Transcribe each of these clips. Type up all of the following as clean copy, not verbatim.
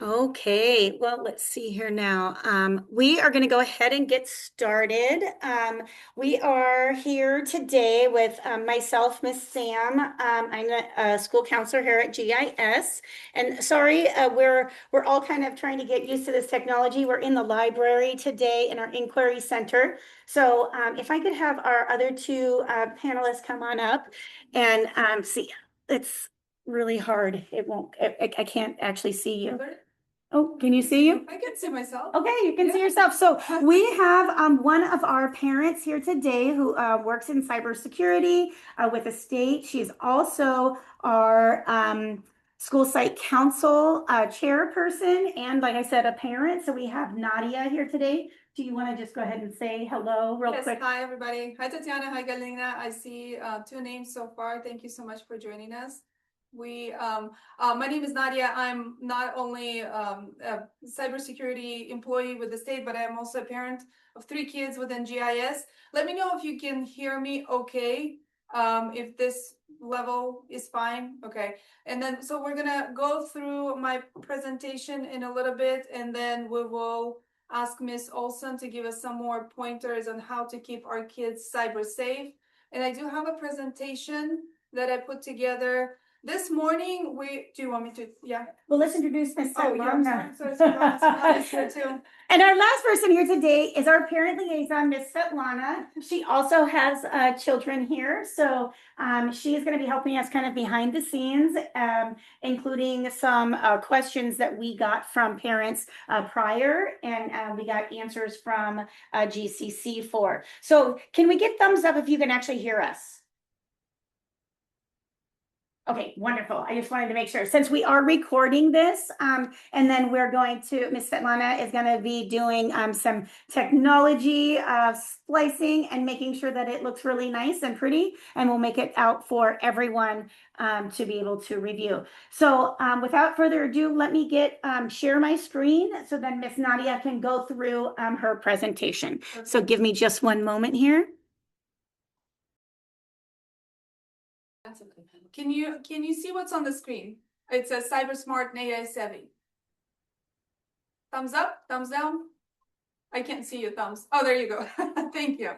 Okay, well, let's see here now. We are going to go ahead and get started. We are here today with myself, Miss Sam. I'm a school counselor here at GIS. And sorry, we're all kind of trying to get used to this technology. We're in the library today in our inquiry center. So if I could have our other two panelists come on up and see, it's really hard. It won't. I can't actually see you. Oh, can you see you? I can see myself. Okay, you can see yourself. So we have one of our parents here today who works in cybersecurity with the state. She's also our school site council chairperson and, like I said, a parent. So we have Nadia here today. Do you want to just go ahead and say hello real Yes, quick? hi everybody. Hi Tatiana, hi Galina. I see two names so far. Thank you so much for joining us. My name is Nadia. I'm not only a cybersecurity employee with the state, but I'm also a parent of 3 kids within GIS. Let me know if you can hear me okay, if this level is fine. Okay. And then, so we're gonna go through my presentation in a little bit, and then we will ask Miss Olson to give us some more pointers on how to keep our kids cyber safe. And I do have a presentation that I put together this morning. Do you want me to? Yeah. Well, let's introduce Miss Oh, yeah. Svetlana. Sorry, Svetlana's here too. And our last person here today is our parent liaison, Miss Svetlana. She also has children here. So she is going to be helping us kind of behind the scenes, including some questions that we got from parents prior, and we got answers from GCC for. So can we get thumbs up if you can actually hear us? Okay, wonderful. I just wanted to make sure, since we are recording this, and then we're going to, Miss Svetlana is going to be doing some technology splicing and making sure that it looks really nice and pretty, and we'll make it out for everyone to be able to review. So without further ado, let me share my screen so then Miss Nadia can go through her presentation. Okay. So give me just one moment here. That's okay. Can you see what's on the screen? It says Cyber Smart and AI Savvy. Thumbs up, thumbs down. I can't see your thumbs. Oh, there you go. Thank you.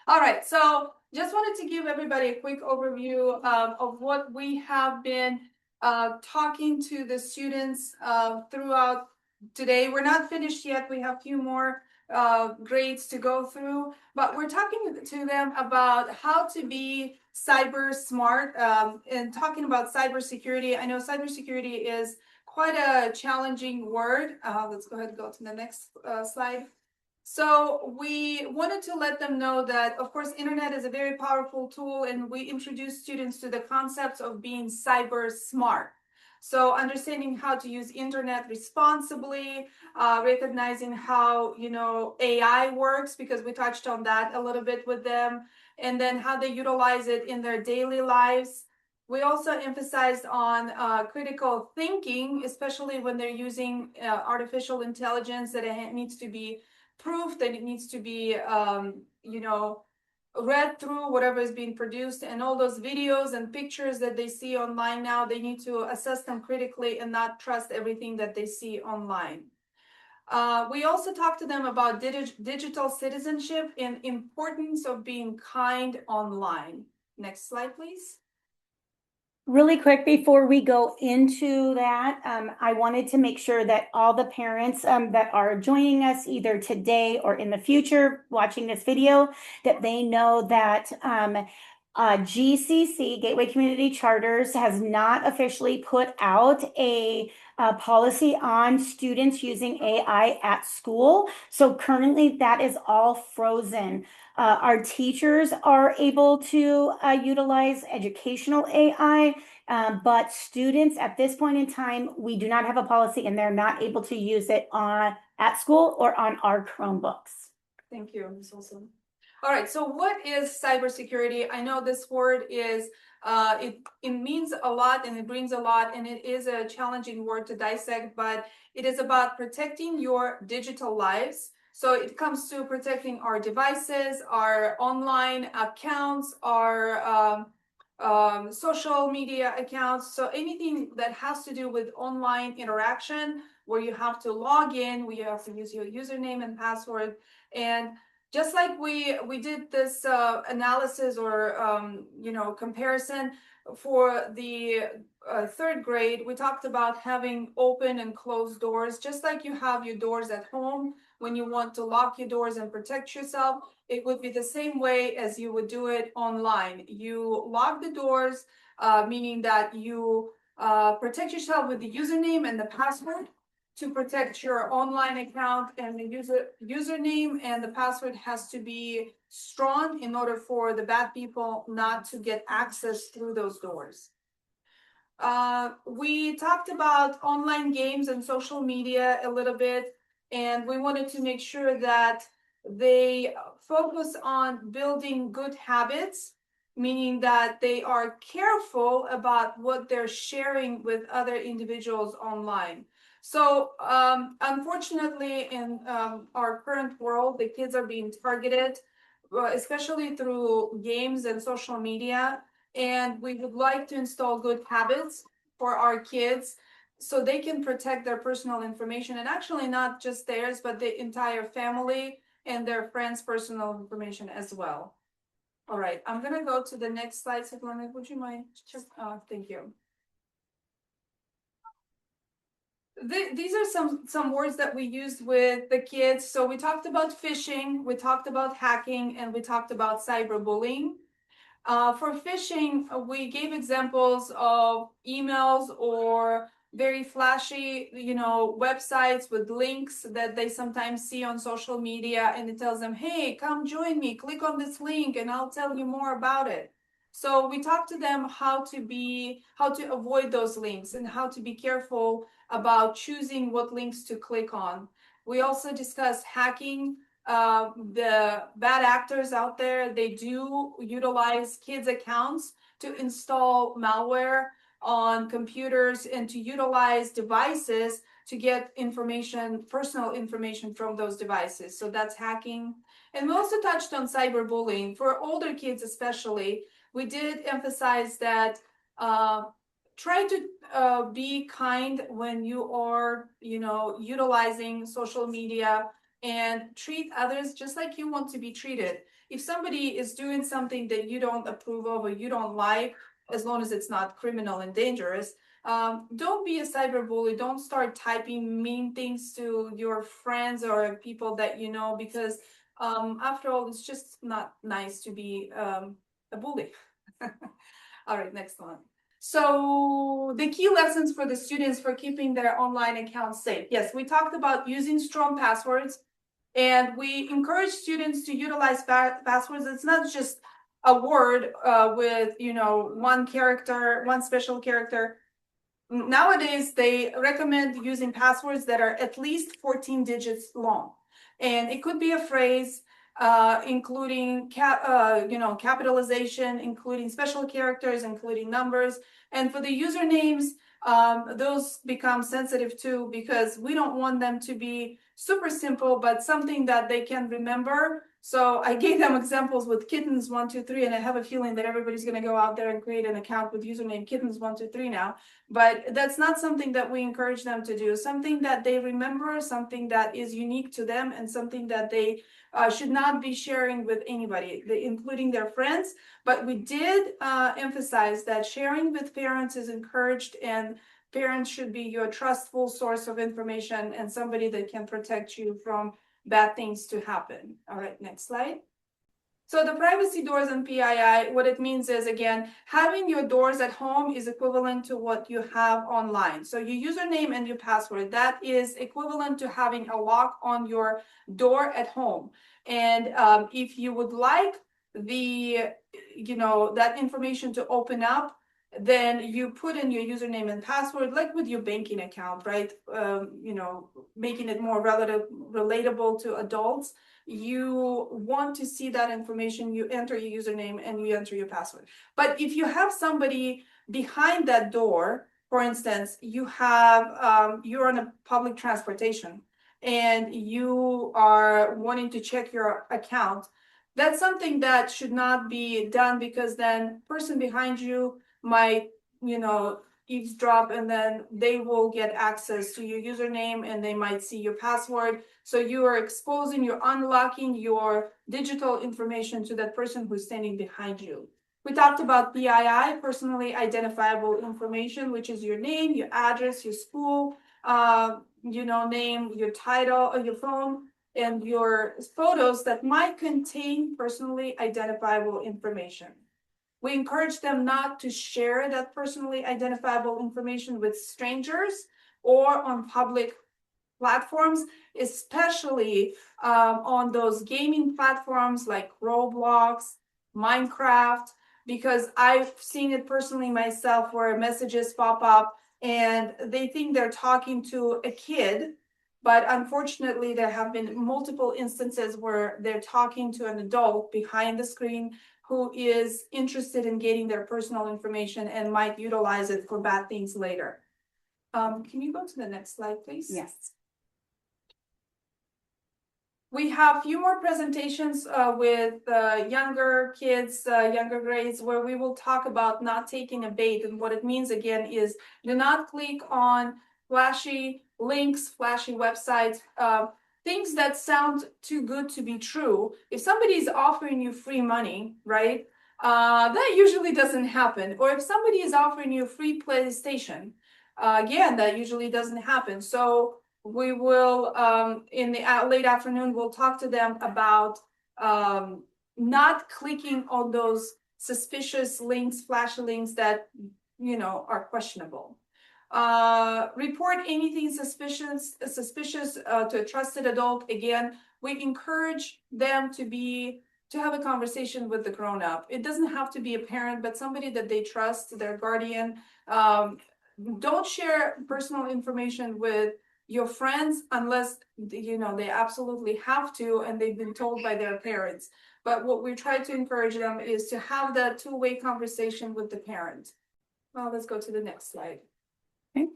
All right, so just wanted to give everybody a quick overview of what we have been talking to the students throughout today. We're not finished yet. We have a few more grades to go through, but we're talking to them about how to be cyber smart and talking about cybersecurity. I know cybersecurity is quite a challenging word. Let's go ahead and go to the next slide. So we wanted to let them know that, of course, internet is a very powerful tool, and we introduce students to the concepts of being cyber smart. So understanding how to use internet responsibly, recognizing how, AI works, because we touched on that a little bit with them, and then how they utilize it in their daily lives. We also emphasized on critical thinking, especially when they're using artificial intelligence, that it needs to be proof, that it needs to be read through whatever is being produced, and all those videos and pictures that they see online now, they need to assess them critically and not trust everything that they see online. We also talked to them about digital citizenship and importance of being kind online. Next slide, please. Really quick before we go into that, I wanted to make sure that all the parents that are joining us either today or in the future watching this video, that they know that GCC, Gateway Community Charters, has not officially put out a policy on students using AI at school. So currently that is all frozen. Our teachers are able to utilize educational AI, but students at this point in time, we do not have a policy, and they're not able to use it at school or on our Chromebooks. Thank you, Ms. Olson. All right, so what is cybersecurity? I know this word is, it means a lot and it brings a lot, and it is a challenging word to dissect, but it is about protecting your digital lives. So it comes to protecting our devices, our online accounts, our social media accounts. So anything that has to do with online interaction, where you have to log in, where you have to use your username and password. And just like we did this analysis or comparison for the third grade, we talked about having open and closed doors, just like you have your doors at home. When you want to lock your doors and protect yourself, it would be the same way as you would do it online. You lock the doors, meaning that you protect yourself with the username and the password to protect your online account, and the username and the password has to be strong in order for the bad people not to get access through those doors. We talked about online games and social media a little bit, and we wanted to make sure that they focus on building good habits, meaning that they are careful about what they're sharing with other individuals online. So, unfortunately, in our current world, the kids are being targeted, especially through games and social media. And we would like to install good habits for our kids so they can protect their personal information, and actually not just theirs, but the entire family and their friends' personal information as well. All right, I'm gonna go to the next slide. Svetlana, would you mind? Just, thank you. These are some words that we used with the kids. So we talked about phishing, we talked about hacking, and we talked about cyberbullying. For phishing, we gave examples of emails or very flashy, websites with links that they sometimes see on social media, and it tells them, hey, come join me, click on this link and I'll tell you more about it. So we talked to them how to avoid those links and how to be careful about choosing what links to click on. We also discussed hacking. The bad actors out there, they do utilize kids' accounts to install malware on computers and to utilize devices to get information, personal information from those devices. So that's hacking. And we also touched on cyberbullying. For older kids especially, we did emphasize that try to be kind when you are, utilizing social media, and treat others just like you want to be treated. If somebody is doing something that you don't approve of or you don't like, as long as it's not criminal and dangerous, don't be a cyberbully. Don't start typing mean things to your friends or people that you know, because after all, it's just not nice to be a bully. All right, next one. So the key lessons for the students for keeping their online accounts safe. Yes, we talked about using strong passwords, and we encourage students to utilize passwords. It's not just a word with, one character, one special character. Nowadays, they recommend using passwords that are at least 14 digits long. And it could be a phrase, including capitalization, including special characters, including numbers. And for the usernames, those become sensitive too, because we don't want them to be super simple, but something that they can remember. So I gave them examples with kittens123, and I have a feeling that everybody's going to go out there and create an account with username kittens123 now. But that's not something that we encourage them to do. Something that they remember, something that is unique to them, and something that they should not be sharing with anybody, including their friends. But we did emphasize that sharing with parents is encouraged, and parents should be your trustful source of information and somebody that can protect you from bad things to happen. All right, next slide. So the privacy doors and PII, what it means is, again, having your doors at home is equivalent to what you have online. So your username and your password, that is equivalent to having a lock on your door at home. And if you would like that information to open up, then you put in your username and password, like with your banking account, right? Making it more relatable to adults. You want to see that information, you enter your username and you enter your password. But if you have somebody behind that door, for instance, you're on a public transportation and you are wanting to check your account, That's something that should not be done, because then person behind you might, eavesdrop, and then they will get access to your username and they might see your password. So you are exposing, you're unlocking your digital information to that person who's standing behind you. We talked about PII, personally identifiable information, which is your name, your address, your school, name, your title, your phone, and your photos that might contain personally identifiable information. We encourage them not to share that personally identifiable information with strangers or on public platforms, especially on those gaming platforms like Roblox, Minecraft, because I've seen it personally myself where messages pop up and they think they're talking to a kid. But unfortunately, there have been multiple instances where they're talking to an adult behind the screen who is interested in getting their personal information and might utilize it for bad things later. Can you go to the next slide, please? Yes. We have a few more presentations with younger kids, younger grades, where we will talk about not taking a bait. And what it means again is do not click on flashy links, flashy websites, things that sound too good to be true. If somebody is offering you free money, right, that usually doesn't happen. Or if somebody is offering you a free PlayStation, again, that usually doesn't happen. So we will, in the late afternoon, we'll talk to them about not clicking on those suspicious links, flashy links that, are questionable. Report anything suspicious to a trusted adult. Again, we encourage them to have a conversation with the grown-up. It doesn't have to be a parent, but somebody that they trust, their guardian. Don't share personal information with your friends unless they absolutely have to and they've been told by their parents. But what we try to encourage them is to have that two-way conversation with the parent. Well, let's go to the next slide. Okay.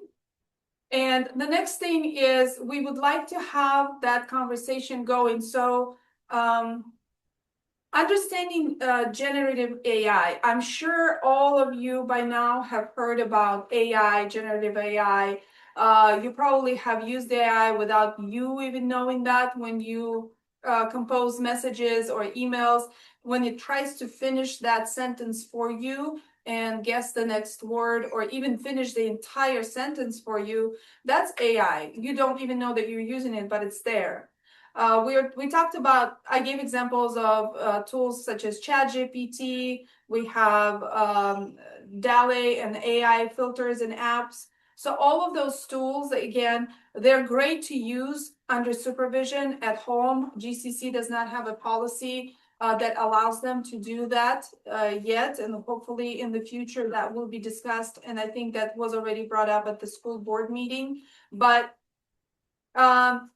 And the next thing is we would like to have that conversation going. So understanding generative AI. I'm sure all of you by now have heard about AI, generative AI. You probably have used AI without you even knowing that when you compose messages or emails, when it tries to finish that sentence for you and guess the next word or even finish the entire sentence for you, that's AI. You don't even know that you're using it, but it's there. We talked about, I gave examples of tools such as ChatGPT. We have DALL-E and AI filters and apps. So all of those tools, again, they're great to use under supervision at home. GCC does not have a policy that allows them to do that yet. And hopefully in the future that will be discussed. And I think that was already brought up at the school board meeting. But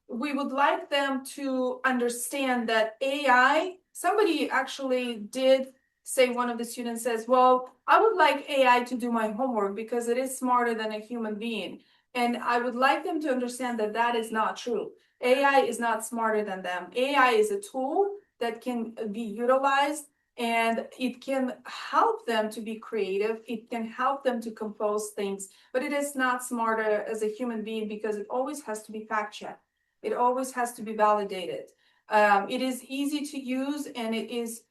we would like them to understand that AI, somebody actually did say, one of the students says, well, I would like AI to do my homework because it is smarter than a human being. And I would like them to understand that that is not true. AI is not smarter than them. AI is a tool that can be utilized and it can help them to be creative. It can help them to compose things, but it is not smarter as a human being because it always has to be fact checked. It always has to be validated. It is easy to use and it is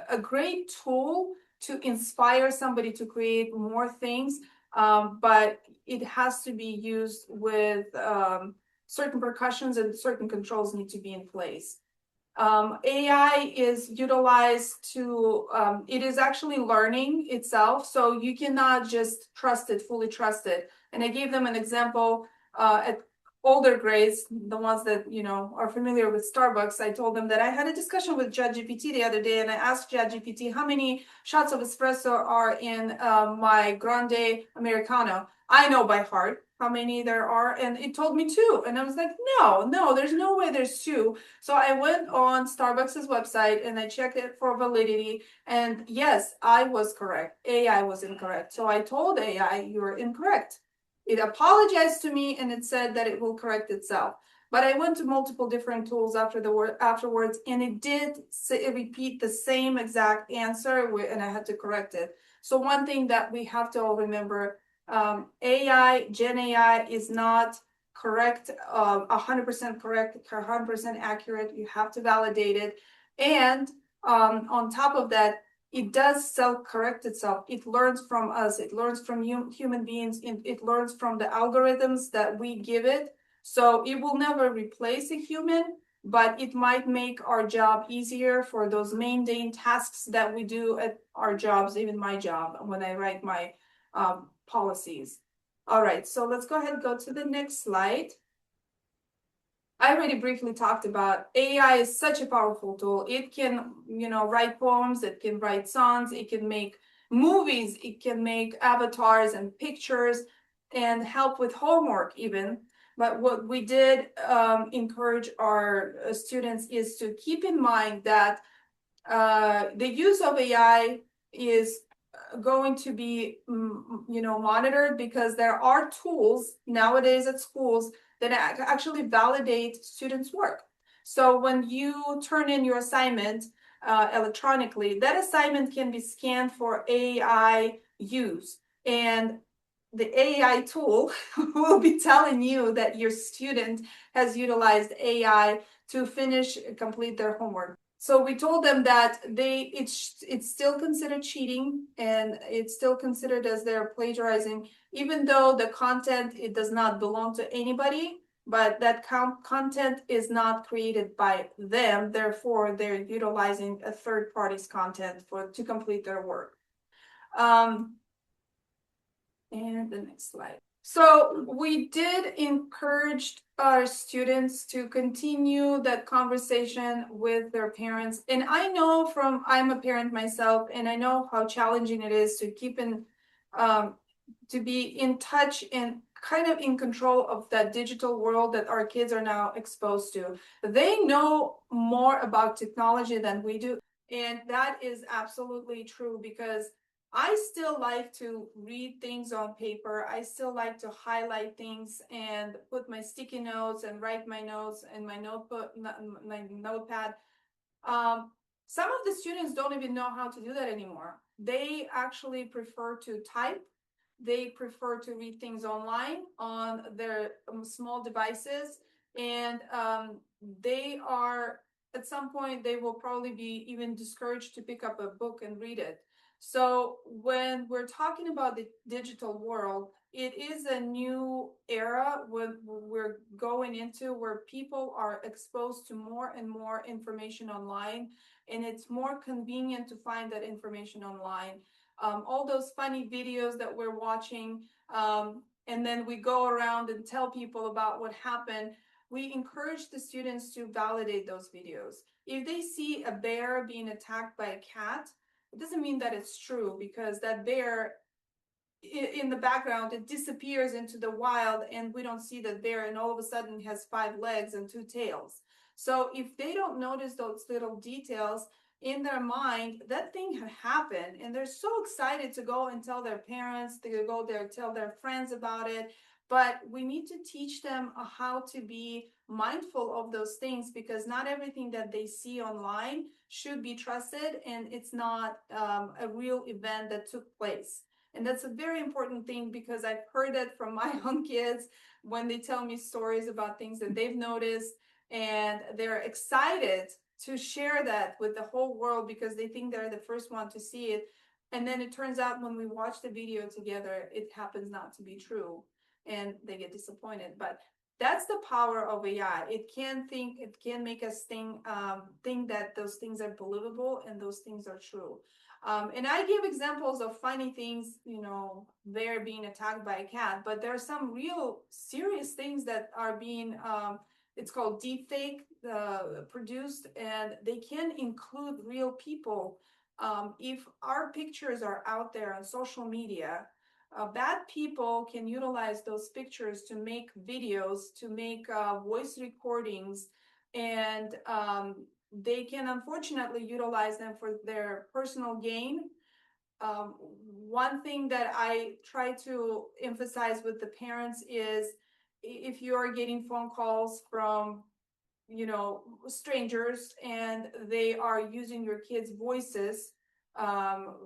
a great tool to inspire somebody to create more things, but it has to be used with certain precautions and certain controls need to be in place. AI is utilized to, it is actually learning itself, so you cannot just trust it, fully trust it. And I gave them an example at older grades, the ones that are familiar with Starbucks. I told them that I had a discussion with ChatGPT the other day, and I asked ChatGPT how many shots of espresso are in my grande Americano. I know by heart how many there are, and it told me two. And I was like, no, there's no way there's two. So I went on Starbucks's website and I checked it for validity. And yes, I was correct. AI was incorrect. So I told AI, you're incorrect. It apologized to me and it said that it will correct itself. But I went to multiple different tools afterwards, and it did repeat the same exact answer, and I had to correct it. So one thing that we have to all remember, AI, Gen AI is not correct, 100% correct, 100% accurate. You have to validate it. And on top of that, it does self-correct itself. It learns from us. It learns from human beings. It learns from the algorithms that we give it. So it will never replace a human, but it might make our job easier for those mundane tasks that we do at our jobs, even my job, when I write my policies. All right, so let's go ahead and go to the next slide. I already briefly talked about AI is such a powerful tool. It can, write poems, it can write songs, it can make movies, it can make avatars and pictures and help with homework even. But what we did encourage our students is to keep in mind that the use of AI is going to be, monitored, because there are tools nowadays at schools that actually validate students' work. So when you turn in your assignment electronically, that assignment can be scanned for AI use. And the AI tool will be telling you that your student has utilized AI to complete their homework. So we told them that it's still considered cheating, and it's still considered as they're plagiarizing, even though the content, it does not belong to anybody, but that content is not created by them. Therefore, they're utilizing a third party's content to complete their work. And the next slide. So we did encourage our students to continue that conversation with their parents. And I know I'm a parent myself, and I know how challenging it is to to be in touch and kind of in control of that digital world that our kids are now exposed to. They know more about technology than we do. And that is absolutely true, because I still like to read things on paper. I still like to highlight things and put my sticky notes and write my notes in my notepad. Some of the students don't even know how to do that anymore. They actually prefer to type. They prefer to read things online on their small devices. And they are, at some point, they will probably be even discouraged to pick up a book and read it. So when we're talking about the digital world, it is a new era when we're going into, where people are exposed to more and more information online, and it's more convenient to find that information online. All those funny videos that we're watching, and then we go around and tell people about what happened. We encourage the students to validate those videos. If they see a bear being attacked by a cat, it doesn't mean that it's true, because that bear in the background, it disappears into the wild, and we don't see that bear, and all of a sudden has 5 legs and 2 tails. So if they don't notice those little details, in their mind, that thing had happened, and they're so excited to go and tell their parents, they go there, tell their friends about it. But we need to teach them how to be mindful of those things, because not everything that they see online should be trusted, and it's not a real event that took place. And that's a very important thing, because I've heard it from my own kids when they tell me stories about things that they've noticed, and they're excited to share that with the whole world, because they think they're the first one to see it. And then it turns out when we watch the video together, it happens not to be true, and they get disappointed. But that's the power of AI. It can make us think that those things are believable and those things are true. And I give examples of funny things, they're being attacked by a cat, but there are some real serious things that are being, it's called deepfake, produced, and they can include real people. If our pictures are out there on social media, bad people can utilize those pictures to make videos, to make voice recordings, and they can unfortunately utilize them for their personal gain. One thing that I try to emphasize with the parents is, if you are getting phone calls from, you know, strangers and they are using your kids' voices um,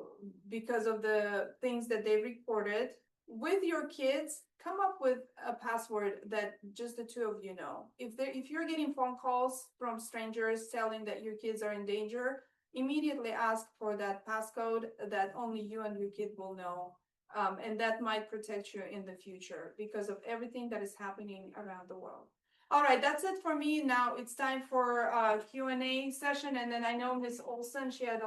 because of the things that they recorded with your kids, come up with a password that just the two of you know. If you're getting phone calls from strangers telling that your kids are in danger, immediately ask for that passcode that only you and your kid will know. And that might protect you in the future because of everything that is happening around the world. All right, that's it for me. Now it's time for Q&A session, and then I know Miss Olson, she had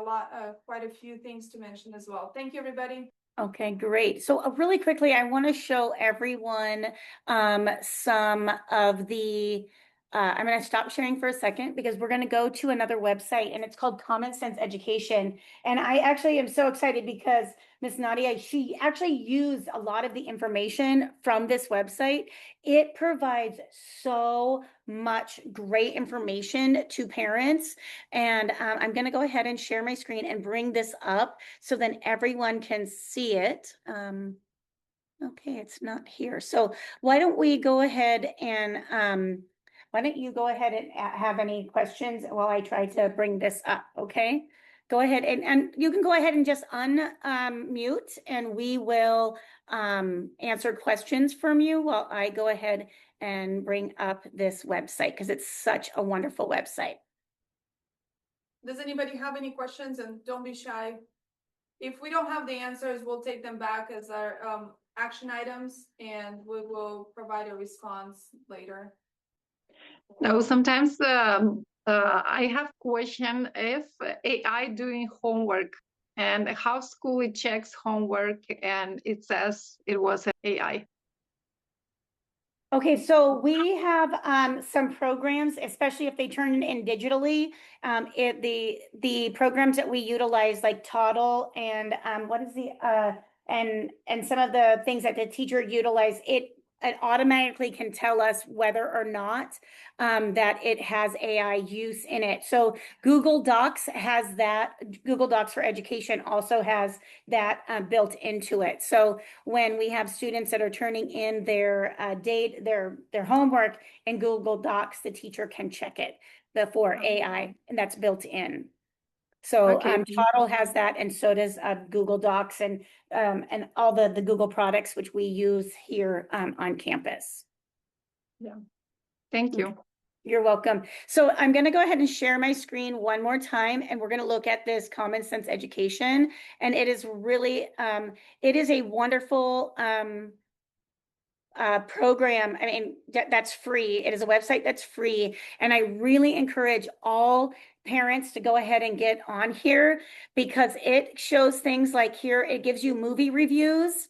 quite a few things to mention as well. Thank you, everybody. Okay, great. So really quickly, I want to show everyone some of the, I'm going to stop sharing for a second because we're going to go to another website and it's called Common Sense Education. And I actually am so excited because Miss Nadia, she actually used a lot of the information from this website. It provides so much great information to parents. And I'm going to go ahead and share my screen and bring this up so then everyone can see it. Okay, it's not here. So why don't we go ahead and why don't you go ahead and have any questions while I try to bring this up, okay? Go ahead and you can go ahead and just unmute and we will answer questions from you while I go ahead and bring up this website because it's such a wonderful website. Does anybody have any questions? And don't be shy. If we don't have the answers, we'll take them back as our action items and we will provide a response later. No, sometimes I have question if AI doing homework and how school it checks homework and it says it was an AI. Okay, so we have some programs, especially if they turn it in digitally. The programs that we utilize, like Toddle and what is the and some of the things that the teacher utilize, it automatically can tell us whether or not that it has AI use in it. So Google Docs has that. Google Docs for Education also has that built into it. So when we have students that are turning in their their homework in Google Docs, the teacher can check it before AI, and that's built in. So Okay. Toddle has that, and so does Google Docs and all the Google products which we use here on campus. Yeah. Thank you. You're welcome. So I'm going to go ahead and share my screen one more time, and we're going to look at this Common Sense Education. And it is really, it is a wonderful program. I mean, that's free. It is a website that's free. And I really encourage all parents to go ahead and get on here because it shows things like here, it gives you movie reviews,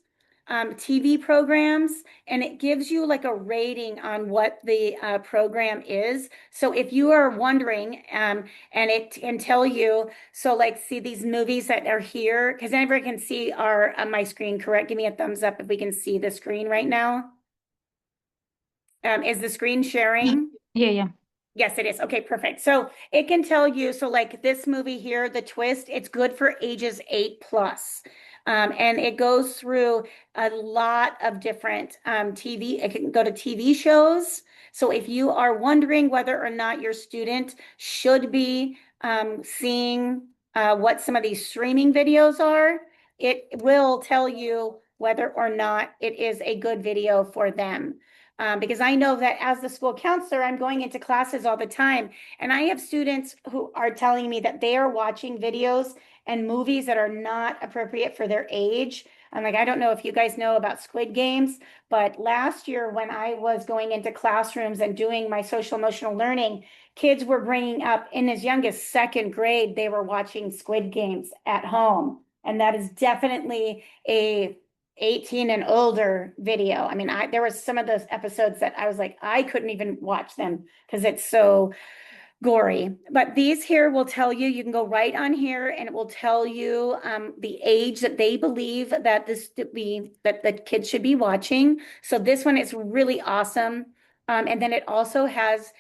TV programs, and it gives you like a rating on what the program is. So if you are wondering, and it can tell you, so like see these movies that are here, because everyone can see our my screen, correct? Give me a thumbs up if we can see the screen right now. Is the screen sharing? Yeah. Yes, it is. Okay, perfect. So it can tell you, so like this movie here, The Twist, it's good for ages 8+. And it goes through a lot of different TV. It can go to TV shows. So if you are wondering whether or not your student should be seeing what some of these streaming videos are, it will tell you whether or not it is a good video for them. Because I know that as the school counselor, I'm going into classes all the time, and I have students who are telling me that they are watching videos and movies that are not appropriate for their age. I'm like, I don't know if you guys know about Squid Games, but last year when I was going into classrooms and doing my social emotional learning, kids were bringing up in as young as second grade, they were watching Squid Games at home. And that is definitely a 18 and older video. I mean, there was some of those episodes that I was like, I couldn't even watch them because it's so gory. But these here will tell you, you can go right on here and it will tell you the age that they believe that that the kids should be watching. So this one is really awesome. And then it also has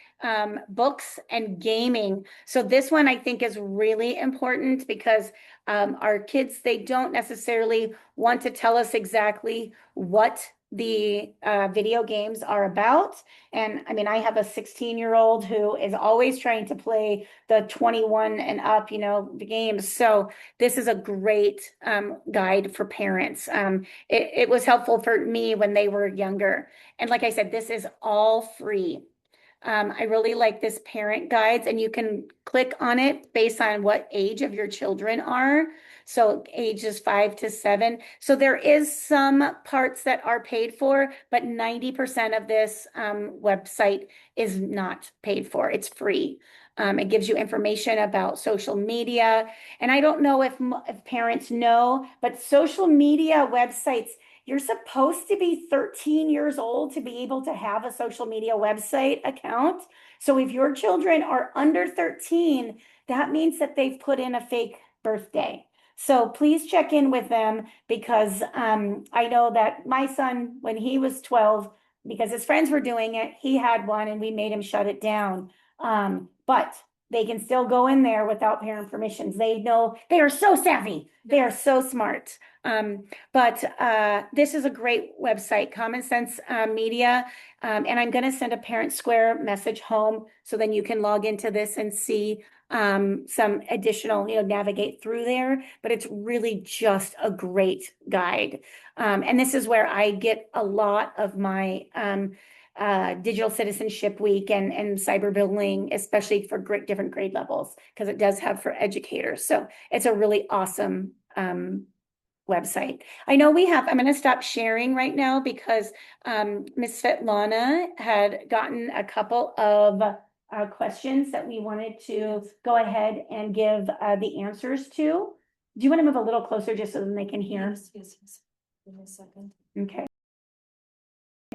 books and gaming. So this one I think is really important because our kids, they don't necessarily want to tell us exactly what the video games are about. And I mean, I have a 16-year-old who is always trying to play the 21 and up, the games. So this is a great guide for parents. It was helpful for me when they were younger. And like I said, this is all free. I really like this parent guides, and you can click on it based on what age of your children are. So ages 5 to 7. So there is some parts that are paid for, but 90% of this website is not paid for. It's free. It gives you information about social media. And I don't know if parents know, but social media websites, you're supposed to be 13 years old to be able to have a social media website account. So if your children are under 13, that means that they've put in a fake birthday. So please check in with them, because I know that my son, when he was 12, because his friends were doing it, he had one and we made him shut it down. But they can still go in there without parent permissions. They know, they are so savvy. They are so smart. But this is a great website, Common Sense Media. And I'm going to send a Parent Square message home, so then you can log into this and see some additional, navigate through there. But it's really just a great guide. And this is where I get a lot of my Digital Citizenship Week and cyberbullying, especially for different grade levels, because it does have for educators. So it's a really awesome website. I know I'm going to stop sharing right now because Ms. Svetlana had gotten a couple of questions that we wanted to go ahead and give the answers to. Do you want to move a little closer just so that they can hear? Yes. Give me a second. Okay.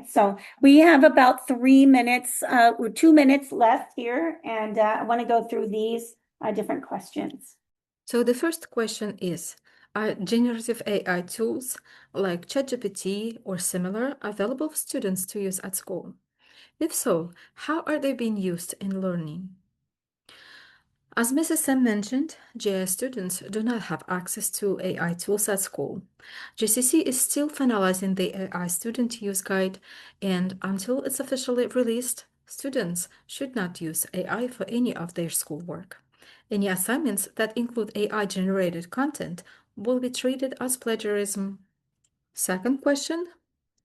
So we have about 3 minutes, or 2 minutes left here, and I want to go through these different questions. So the first question is, are generative AI tools like ChatGPT or similar available for students to use at school? If so, how are they being used in learning? As Mrs. Sam mentioned, GIS students do not have access to AI tools at school. GCC is still finalizing the AI student use guide, and until it's officially released, students should not use AI for any of their schoolwork. Any assignments that include AI-generated content will be treated as plagiarism. Second question,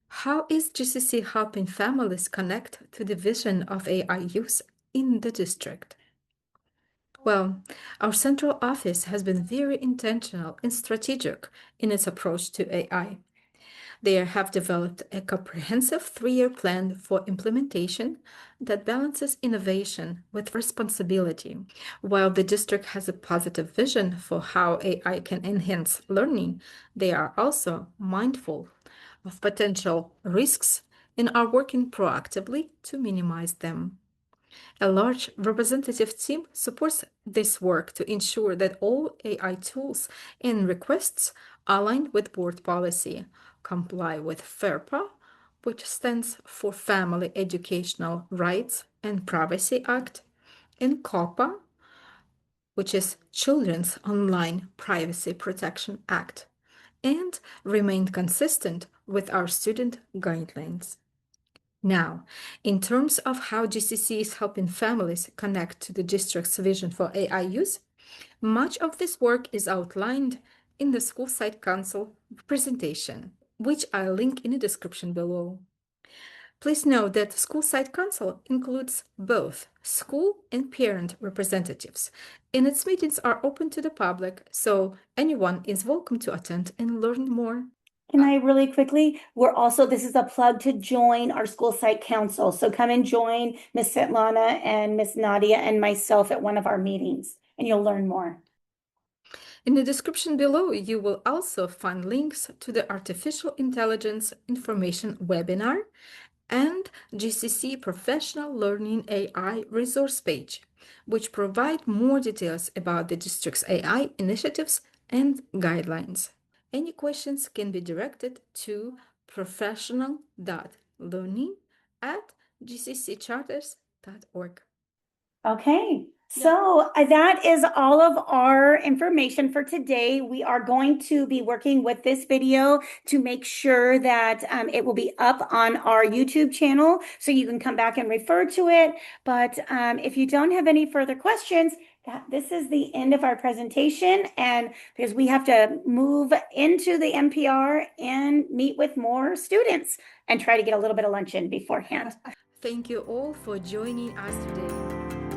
how is GCC helping families connect to the vision of AI use in the district? Well, our central office has been very intentional and strategic in its approach to AI. They have developed a comprehensive 3-year plan for implementation that balances innovation with responsibility. While the district has a positive vision for how AI can enhance learning, they are also mindful of potential risks and are working proactively to minimize them. A large representative team supports this work to ensure that all AI tools and requests align with board policy, comply with FERPA, which stands for Family Educational Rights and Privacy Act, and COPPA, which is Children's Online Privacy Protection Act, and remain consistent with our student guidelines. Now, in terms of how GCC is helping families connect to the district's vision for AI use, much of this work is outlined in the School Site Council presentation, which I'll link in the description below. Please note that School Site Council includes both school and parent representatives, and its meetings are open to the public, so anyone is welcome to attend and learn more. Can I really quickly? This is a plug to join our school site council. So come and join Miss Svetlana and Miss Nadia and myself at one of our meetings, and you'll learn more. In the description below, you will also find links to the Artificial Intelligence Information webinar and GCC Professional Learning AI resource page, which provide more details about the district's AI initiatives and guidelines. Any questions can be directed to professional.learning@gccharters.org. Okay, So that is all of our information for today. We are going to be working with this video to make sure that it will be up on our YouTube channel so you can come back and refer to it. But if you don't have any further questions, this is the end of our presentation. And because we have to move into the NPR and meet with more students and try to get a little bit of lunch in beforehand. Thank you all for joining us today.